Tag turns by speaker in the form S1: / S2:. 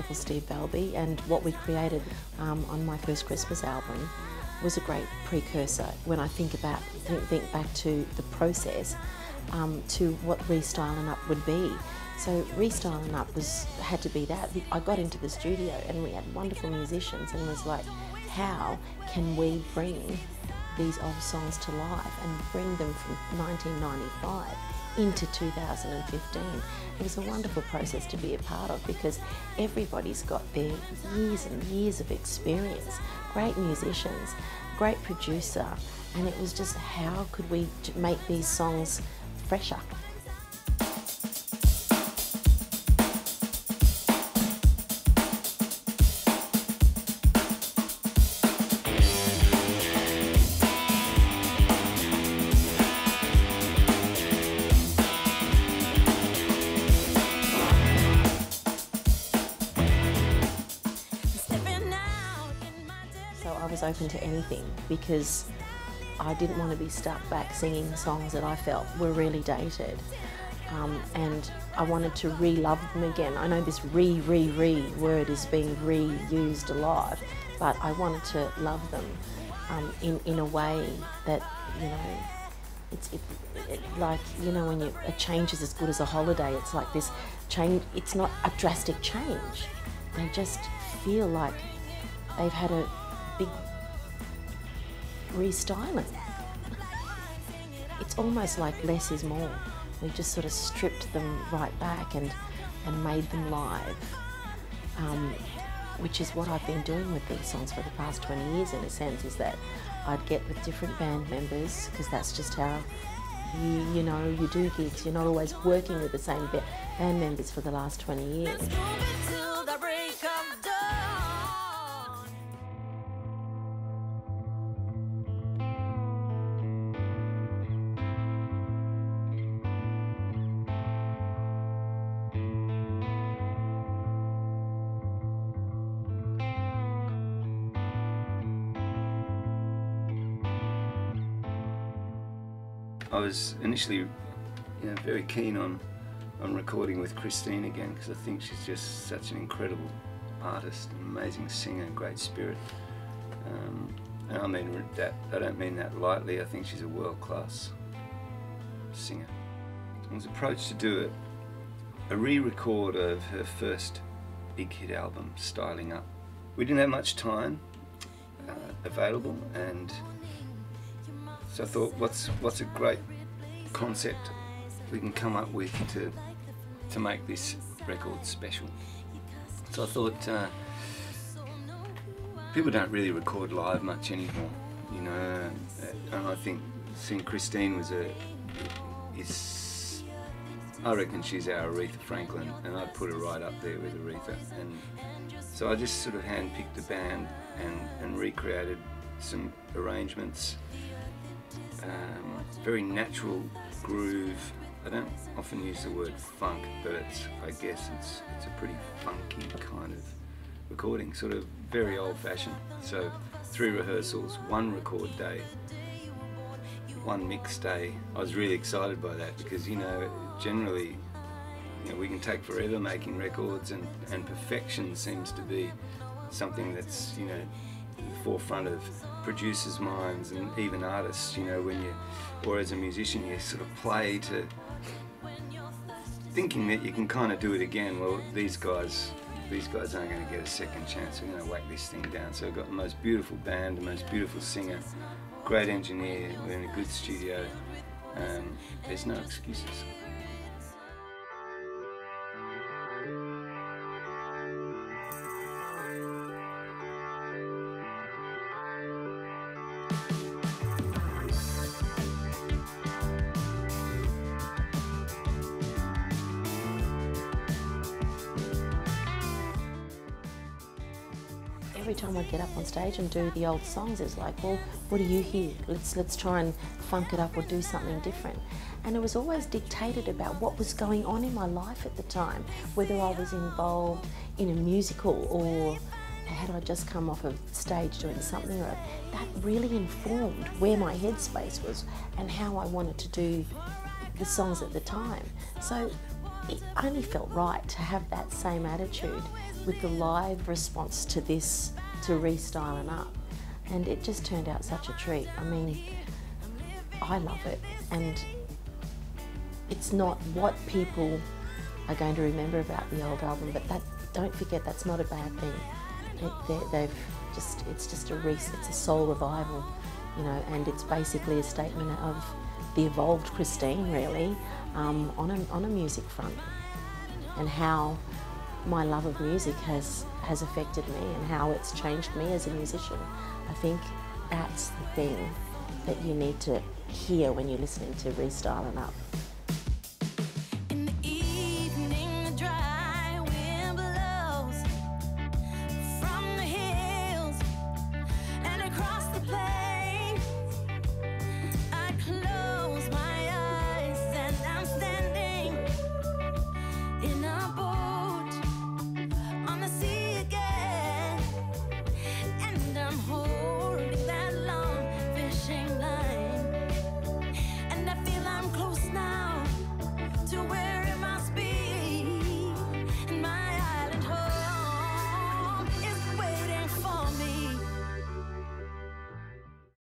S1: wonderful Steve Balby, and what we created on my first Christmas album was a great precursor when I think back to the process to what ReStylin Up would be. So ReStylin Up had to be that. I got into the studio and we had wonderful musicians and was like, how can we bring these old songs to life and bring them from 1995 into 2015. It was a wonderful process to be a part of because everybody's got their years and years of experience, great musicians, great producer, and it was just how could we make these songs fresher. So I was open to anything because I didn't want to be stuck back singing songs that I felt were really dated. And I wanted to re-love them again. I know this re word is being reused a lot, but I wanted to love them in a way that, you know, it's like, you know, when a change is as good as a holiday, it's like this change, it's not a drastic change. They just feel like they've had a big restyling. It's almost like less is more. We just sort of stripped them right back and made them live, which is what I've been doing with these songs for the past 20 years in a sense, is that I'd get with different band members because that's just how you know, you do gigs. You're not always working with the same band members for the last 20 years.
S2: I was initially, very keen on recording with Christine again because I think she's just such an incredible artist, an amazing singer, great spirit. And I mean that. I don't mean that lightly. I think she's a world-class singer. I was approached to do a re-record of her first big hit album, Stylin Up. We didn't have much time available, and so I thought, what's a great concept we can come up with to make this record special. So I thought, people don't really record live much anymore, and I think seeing Christine I reckon she's our Aretha Franklin, and I'd put her right up there with Aretha. And so I just sort of hand-picked the band and recreated some arrangements. Very natural groove. I don't often use the word funk, but I guess it's a pretty funky kind of recording, sort of very old-fashioned. So 3 rehearsals, 1 record day, 1 mix day. I was really excited by that because, generally, we can take forever making records, and perfection seems to be something that's, in the forefront of producers' minds and even artists, or as a musician, you sort of play to thinking that you can kind of do it again. Well, these guys aren't going to get a second chance. We're going to whack this thing down. So we've got the most beautiful band, the most beautiful singer, great engineer, we're in a good studio. There's no excuses.
S1: Every time I get up on stage and do the old songs, it's like, well, what do you hear? Let's try and funk it up or do something different. And it was always dictated about what was going on in my life at the time, whether I was involved in a musical or had I just come off of stage doing something or other. That really informed where my headspace was and how I wanted to do the songs at the time. So it only felt right to have that same attitude with the live response to this, to ReStylin Up. And it just turned out such a treat. I mean, I love it. And it's not what people are going to remember about the old album, but that, don't forget, that's not a bad thing. It's a soul revival, you know, and it's basically a statement of the evolved Christine, really, on a music front, and how my love of music has affected me and how it's changed me as a musician. I think that's the thing that you need to hear when you're listening to ReStylin Up.
S3: To where